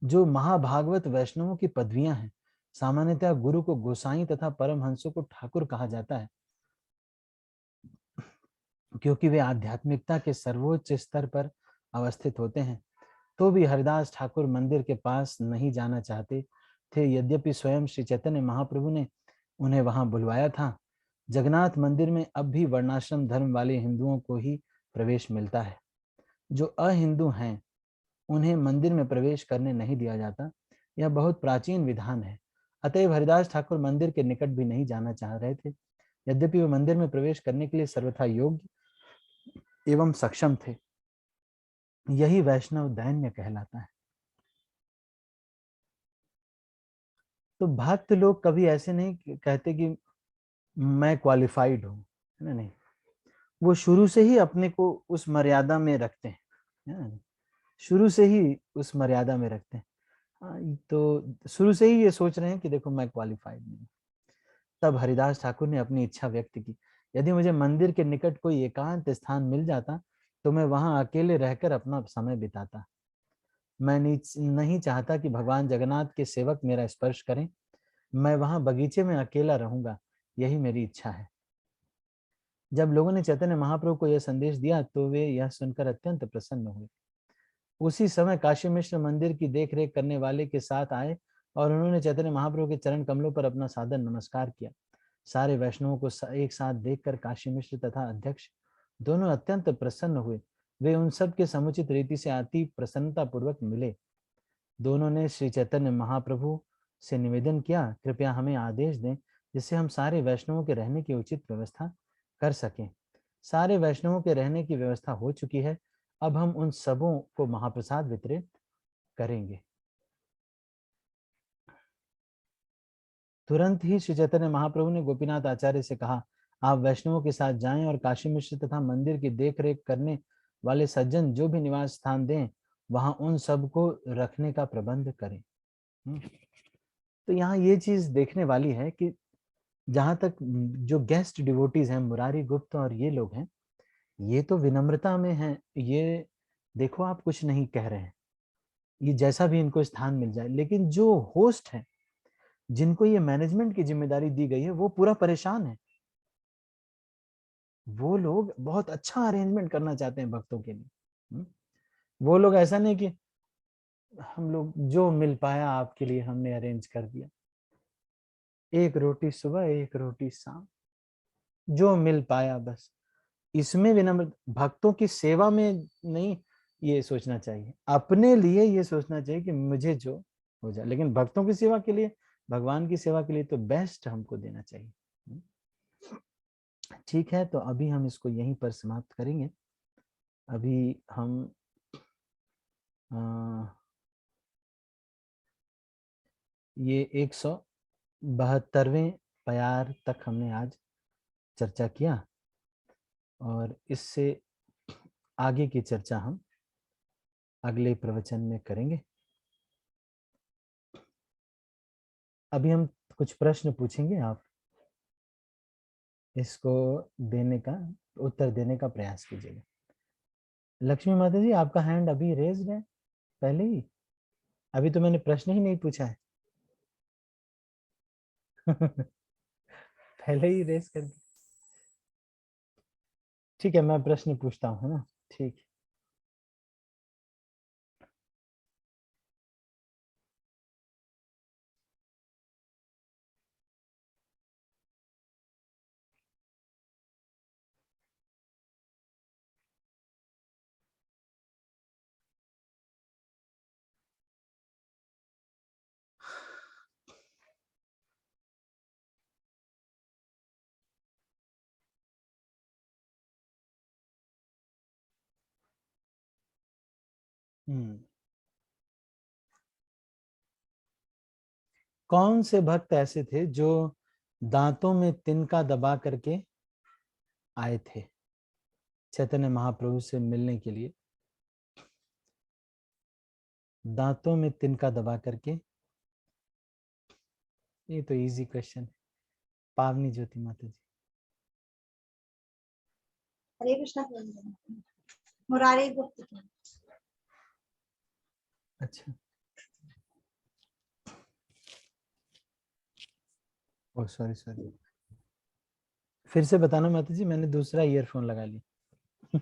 जो महाभागवत वैष्णवों की पदवियां हैं। सामान्यतः गुरु को गोसाई तथा परमहंसों को ठाकुर कहा जाता है, क्योंकि वे आध्यात्मिकता के सर्वोच्च स्तर पर अवस्थित होते हैं। तो भी हरिदास ठाकुर मंदिर के पास नहीं जाना चाहते थे, यद्यपि स्वयं श्री चैतन्य महाप्रभु ने उन्हें वहां बुलवाया था। जगन्नाथ मंदिर में अब भी वर्णाश्रम धर्म वाले हिंदुओं को ही प्रवेश मिलता है। जो अहिंदू हैं उन्हें मंदिर में प्रवेश करने नहीं दिया जाता। यह बहुत प्राचीन विधान है। अतएव हरिदास ठाकुर मंदिर के निकट भी नहीं जाना चाह रहे थे, यद्यपि वे मंदिर में प्रवेश करने के लिए सर्वथा योग्य एवं सक्षम थे। यही वैष्णव दैन्य कहलाता है। तो भक्त लोग कभी ऐसे नहीं कहते कि मैं क्वालिफाइड हूं, है ना? नहीं, वो शुरू से ही अपने को उस मर्यादा में रखते हैं, है ना? शुरू से ही उस मर्यादा में रखते हैं। तो शुरू से ही ये सोच रहे हैं कि देखो मैं क्वालिफाइड नहीं। तब हरिदास ठाकुर ने अपनी इच्छा व्यक्त की, यदि मुझे मंदिर के निकट कोई एकांत स्थान मिल जाता तो मैं वहां अकेले रहकर अपना समय बिताता। मैं नहीं चाहता कि भगवान जगन्नाथ के सेवक मेरा स्पर्श करें। मैं वहां बगीचे में अकेला रहूंगा, यही मेरी इच्छा है। जब लोगों ने चैतन्य महाप्रभु को यह संदेश दिया तो वे यह सुनकर अत्यंत प्रसन्न हुए। उसी समय काशी मिश्र मंदिर की देखरेख करने वाले के साथ आए और उन्होंने चैतन्य महाप्रभु के चरण कमलों पर अपना सादर नमस्कार किया। सारे वैष्णवों को एक साथ देखकर काशी मिश्र तथा अध्यक्ष दोनों अत्यंत प्रसन्न हुए। वे उन सब के समुचित रीति से अति प्रसन्नता पूर्वक मिले। दोनों ने श्री चैतन्य महाप्रभु से निवेदन किया, कृपया हमें आदेश दें जिससे हम सारे वैष्णवों के रहने की उचित व्यवस्था कर सकें। सारे वैष्णवों के रहने की व्यवस्था हो चुकी है, अब हम उन सबों को महाप्रसाद वितरित करेंगे। तुरंत ही श्री चैतन्य महाप्रभु ने गोपीनाथ आचार्य से कहा, आप वैष्णवों के साथ जाएं और काशी मिश्र तथा मंदिर की देखरेख करने वाले सज्जन जो भी निवास स्थान दें वहां उन सब को रखने का प्रबंध करें। तो यहाँ ये चीज देखने वाली है कि जहां तक जो गेस्ट डिवोटीज हैं, मुरारी गुप्त और ये लोग हैं, ये तो विनम्रता में हैं। ये देखो आप कुछ नहीं कह रहे हैं, ये जैसा भी इनको स्थान मिल जाए। लेकिन जो होस्ट है, जिनको ये मैनेजमेंट की जिम्मेदारी दी गई है, वो पूरा परेशान है। वो लोग बहुत अच्छा अरेंजमेंट करना चाहते हैं भक्तों के लिए। वो लोग ऐसा नहीं कि हम लोग जो मिल पाया आपके लिए हमने अरेंज कर दिया, एक रोटी सुबह एक रोटी शाम, जो मिल पाया बस। इसमें विनम्र भक्तों की सेवा में नहीं ये सोचना चाहिए, अपने लिए ये सोचना चाहिए कि मुझे जो हो जाए। लेकिन भक्तों की सेवा के लिए, भगवान की सेवा के लिए तो बेस्ट हमको देना चाहिए। ठीक है, तो अभी हम इसको यहीं पर समाप्त करेंगे। अभी हम ये 172वें प्यार तक हमने आज चर्चा किया और इससे आगे की चर्चा हम अगले प्रवचन में करेंगे। अभी हम कुछ प्रश्न पूछेंगे, आप इसको देने का उत्तर देने का प्रयास कीजिएगा। लक्ष्मी माता जी, आपका हैंड अभी रेज्ड है पहले ही? अभी तो मैंने प्रश्न ही नहीं पूछा है। पहले ही रेज कर दिया। ठीक है, मैं प्रश्न पूछता हूँ, है ना? ठीक। कौन से भक्त ऐसे थे जो दांतों में तिनका दबा करके आए थे चैतन्य महाप्रभु से मिलने के लिए? दांतों में तिनका दबा करके, ये तो इजी क्वेश्चन है। पावनी ज्योति माता जी। हरे कृष्णा प्रभु जी। मुरारी गुप्त थे। अच्छा, ओ सॉरी सॉरी, फिर से बताना माता जी, मैंने दूसरा ईयरफोन लगा लिया।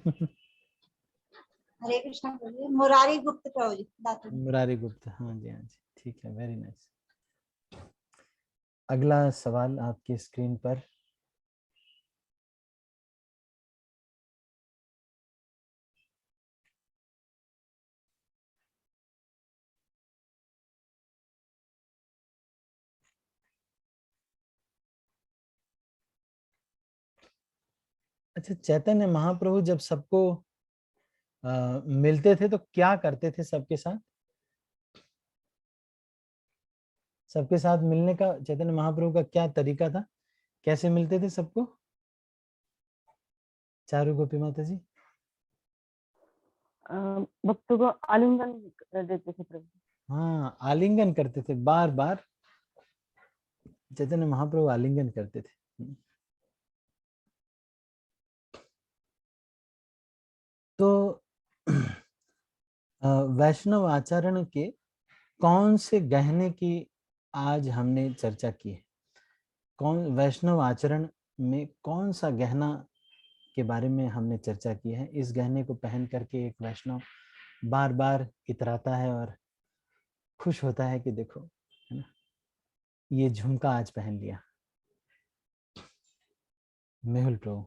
हरे कृष्णा प्रभु जी। मुरारी गुप्त प्रभु जी दातुन। मुरारी गुप्ता, हाँ जी हाँ जी, ठीक है, वेरी नाइस। अगला सवाल आपकी स्क्रीन पर। अच्छा, चैतन्य महाप्रभु जब सबको मिलते थे तो क्या करते थे सबके साथ? सबके साथ मिलने का चैतन्य महाप्रभु का क्या तरीका था? कैसे मिलते थे सबको? चारू गोपी माता जी। भक्तों को आलिंगन देते थे प्रभु। हाँ, आलिंगन करते थे, बार बार चैतन्य महाप्रभु आलिंगन करते थे। तो वैष्णव आचरण के कौन से गहने की आज हमने चर्चा की है? कौन वैष्णव आचरण में कौन सा गहना के बारे में हमने चर्चा की है? इस गहने को पहन करके एक वैष्णव बार बार इतराता है और खुश होता है कि देखो, है ना, ये झुमका आज पहन लिया। मेहुल प्रभु।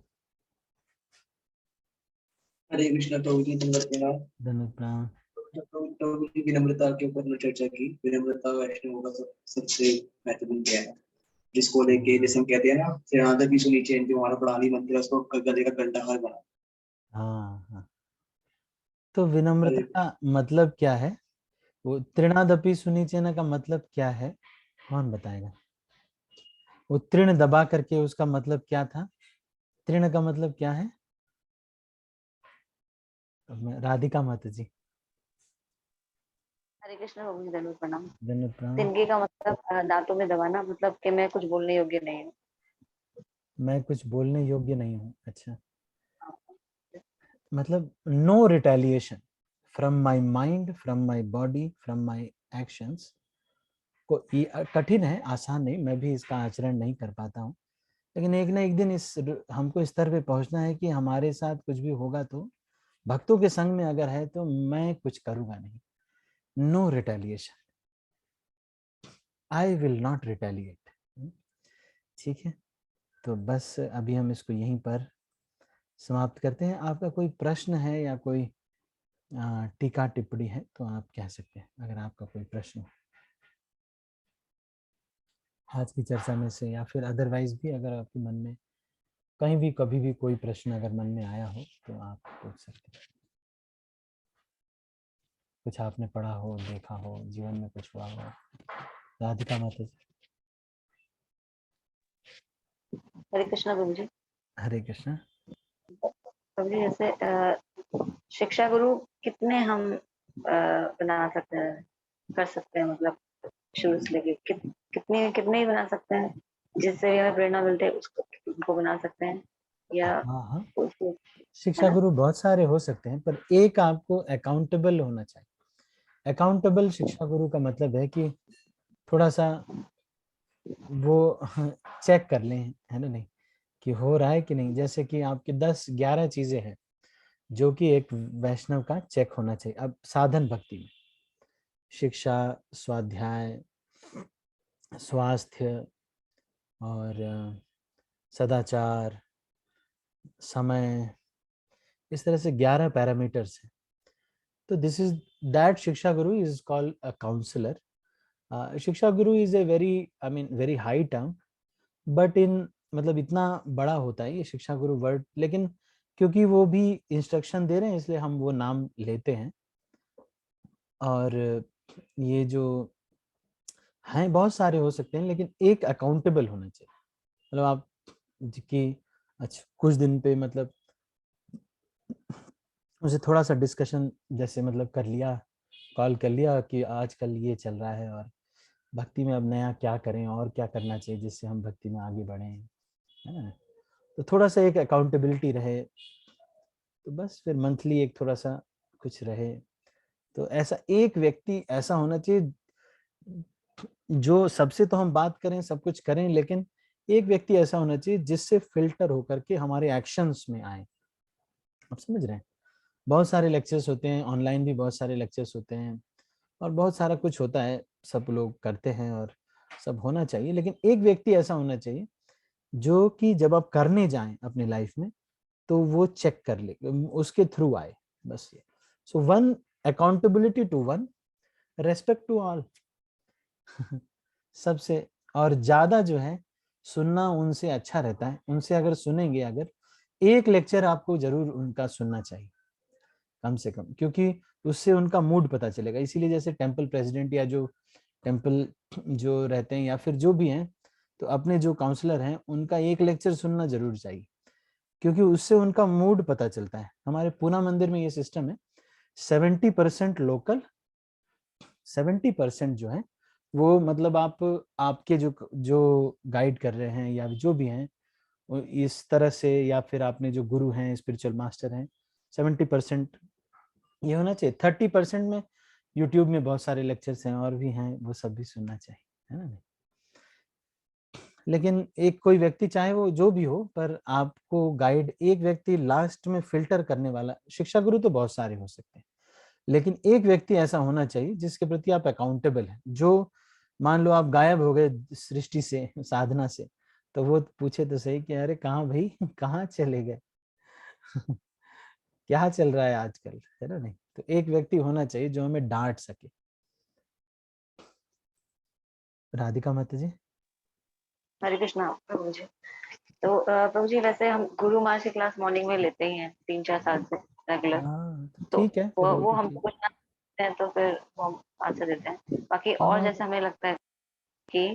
हरे कृष्णा प्रभु जी, धन्यवाद प्रणाम। धन्यवाद प्रणाम। प्रभु जी विनम्रता के ऊपर हमने चर्चा की। विनम्रता वैष्णव का सबसे महत्वपूर्ण ज्ञान है, जिसको लेके जैसे हम कहते हैं ना, श्रीनाथ की सुनी चैन जो हमारा पुरानी मंत्र है, उसको गले का कंठहार बना। हाँ हाँ, तो विनम्रता का मतलब क्या है? वो तृणादपि सुनीचेन का मतलब क्या है? कौन बताएगा? वो तृण दबा करके उसका मतलब क्या था? तृण का मतलब क्या है? राधिका माता जी। हरे कृष्ण प्रभु जी, धन्यवाद प्रणाम। धन्यवाद प्रणाम। तिनके का मतलब दांतों में दबाना, मतलब कि मैं कुछ बोलने योग्य नहीं हूँ। मैं कुछ बोलने योग्य नहीं हूँ। अच्छा, मतलब no retaliation from my mind, from my body, from my actions. को कठिन है, आसान नहीं, मैं भी इसका आचरण नहीं कर पाता हूँ, लेकिन एक ना एक दिन हमको इस स्तर पे पहुंचना है कि हमारे साथ कुछ भी होगा तो भक्तों के संग में अगर है तो मैं कुछ करूंगा नहीं। No retaliation, I will not retaliate. ठीक है, तो बस अभी हम इसको यहीं पर समाप्त करते हैं। आपका कोई प्रश्न है या कोई टीका टिप्पणी है तो आप कह सकते हैं, अगर आपका कोई प्रश्न हो आज की चर्चा में से, या फिर अदरवाइज भी अगर आपके मन में कहीं भी कभी भी कोई प्रश्न अगर मन में आया हो तो आप पूछ सकते हैं। कुछ आपने पढ़ा हो, देखा हो, जीवन में कुछ हुआ हो। राधिका माता जी। हरे कृष्ण प्रभु जी। हरे कृष्णा। प्रभु जी, जैसे शिक्षा गुरु कितने हम बना सकते हैं, कर सकते हैं, मतलब शुरू से लेके कितने कितने ही बना सकते हैं, जिससे भी हमें प्रेरणा मिलती है उसको बना सकते हैं, या हाँ, उसको शिक्षा गुरु बहुत सारे हो सकते हैं, पर एक आपको अकाउंटेबल होना चाहिए। अकाउंटेबल शिक्षा गुरु का मतलब है कि थोड़ा सा वो चेक कर लें, है ना, नहीं कि हो रहा है कि नहीं। जैसे कि आपकी 10-11 चीजें हैं जो कि एक वैष्णव का चेक होना चाहिए। अब साधन भक्ति में शिक्षा, स्वाध्याय, स्वास्थ्य और सदाचार, समय, इस तरह से 11 पैरामीटर्स हैं। तो दिस इज दैट शिक्षा गुरु इज कॉल्ड अ काउंसलर। शिक्षा गुरु is a very high term, but in मतलब इतना बड़ा होता है ये शिक्षा गुरु वर्ड, लेकिन क्योंकि वो भी इंस्ट्रक्शन दे रहे हैं इसलिए हम वो नाम लेते हैं। और ये जो हैं बहुत सारे हो सकते हैं, लेकिन एक अकाउंटेबल होना चाहिए। मतलब आप कि अच्छा कुछ दिन पे मतलब उसे थोड़ा सा डिस्कशन जैसे मतलब कर लिया, कॉल कर लिया कि आजकल ये चल रहा है और भक्ति में अब नया क्या करें और क्या करना चाहिए जिससे हम भक्ति में आगे बढ़ें, है ना। तो थोड़ा सा एक अकाउंटेबिलिटी रहे, तो बस फिर मंथली एक थोड़ा सा कुछ रहे। तो ऐसा एक व्यक्ति ऐसा होना चाहिए जो सबसे तो हम बात करें, सब कुछ करें, लेकिन एक व्यक्ति ऐसा होना चाहिए जिससे फिल्टर होकर के हमारे एक्शंस में आए। आप समझ रहे हैं, बहुत सारे लेक्चर्स होते हैं, ऑनलाइन भी बहुत सारे लेक्चर्स होते हैं और बहुत सारा कुछ होता है, सब लोग करते हैं और सब होना चाहिए, लेकिन एक व्यक्ति ऐसा होना चाहिए जो कि जब आप करने जाएं अपनी लाइफ में तो वो चेक कर ले, उसके थ्रू आए, बस ये। So one accountability to one, respect to all सबसे। और ज्यादा जो है सुनना उनसे अच्छा रहता है, उनसे अगर सुनेंगे, अगर एक लेक्चर आपको जरूर उनका सुनना चाहिए कम से कम, क्योंकि उससे उनका मूड पता चलेगा। इसीलिए जैसे टेम्पल प्रेसिडेंट या जो टेम्पल जो रहते हैं या फिर जो भी हैं, तो अपने जो काउंसलर हैं उनका एक लेक्चर सुनना जरूर चाहिए, क्योंकि उससे उनका मूड पता चलता है। हमारे पूना मंदिर में ये सिस्टम है, 70% लोकल, 70% जो है वो मतलब आपके जो गाइड कर रहे हैं या जो भी हैं इस तरह से, या फिर आपने जो गुरु हैं, स्पिरिचुअल मास्टर हैं, 70% ये होना चाहिए। 30% में यूट्यूब में बहुत सारे लेक्चर्स हैं और भी हैं, वो सब भी सुनना चाहिए, है ना। लेकिन एक कोई व्यक्ति चाहे वो जो भी हो, पर आपको गाइड एक व्यक्ति लास्ट में फिल्टर करने वाला, शिक्षा गुरु तो बहुत सारे हो सकते हैं, लेकिन एक व्यक्ति ऐसा होना चाहिए जिसके प्रति आप अकाउंटेबल हैं। जो मान लो आप गायब हो गए सृष्टि से, साधना से, तो वो पूछे तो सही कि अरे कहाँ भाई, कहाँ चले गए क्या चल रहा है आजकल, है ना। नहीं तो एक व्यक्ति होना चाहिए जो हमें डांट सके। राधिका माता जी। हरे कृष्णा प्रभु जी। तो प्रभु जी, वैसे हम गुरु महाराज की क्लास मॉर्निंग में लेते ही हैं 3-4 साल से रेगुलर। हाँ तो तो ठीक है, फिर वो तो हमको ठीक। कुछ ना देते हैं तो फिर वो हम आज से देते हैं। बाकी और हाँ जैसे हमें लगता है कि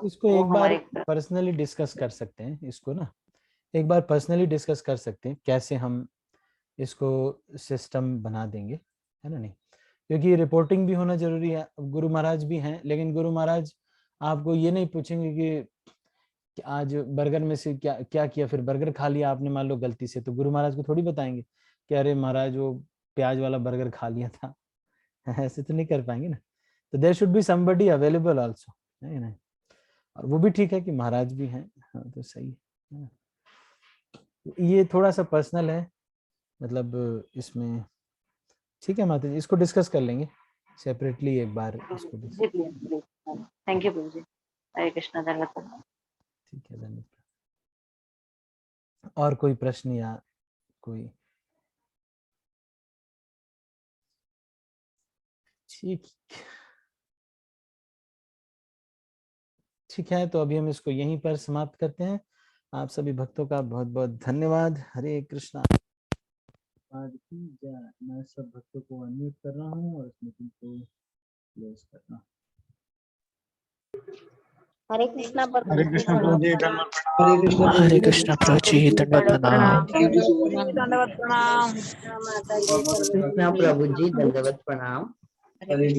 इसको वो एक बार हमारे पर्सनली डिस्कस कर सकते हैं, इसको ना एक बार पर्सनली डिस्कस कर सकते हैं कैसे हम इसको सिस्टम बना देंगे, है ना। नहीं क्योंकि रिपोर्टिंग भी होना जरूरी है। गुरु महाराज भी हैं, लेकिन गुरु महाराज आपको ये नहीं पूछेंगे कि आज बर्गर में से क्या क्या किया, फिर बर्गर खा लिया आपने मान लो गलती से, तो गुरु महाराज को थोड़ी बताएंगे कि अरे महाराज वो प्याज वाला बर्गर खा लिया था ऐसे तो नहीं कर पाएंगे ना। तो there should be somebody available also, है ना। और वो भी ठीक है कि महाराज भी हैं, हाँ तो सही है। ये थोड़ा सा पर्सनल है, मतलब इसमें ठीक है माता जी, इसको डिस्कस कर लेंगे सेपरेटली एक बार इसको थैंक यू प्रभु जी। हरे कृष्णा, धन्यवाद प्रभु। ठीक है, धन्यवाद। और कोई प्रश्न या कोई? ठीक है, तो अभी हम इसको यहीं पर समाप्त करते हैं। आप सभी भक्तों का बहुत बहुत धन्यवाद। हरे कृष्णा। मैं सब भक्तों को अनम्यूट कर रहा हूँ और इस मीटिंग को क्लोज कर रहा हूँ। हरे कृष्णा हरे कृष्ण प्रभु जी, हरे कृष्णा प्रभु जी, दंडवत प्रणाम। दंडवत प्रणाम। कृष्णा प्रभु जी, दंडवत प्रणाम।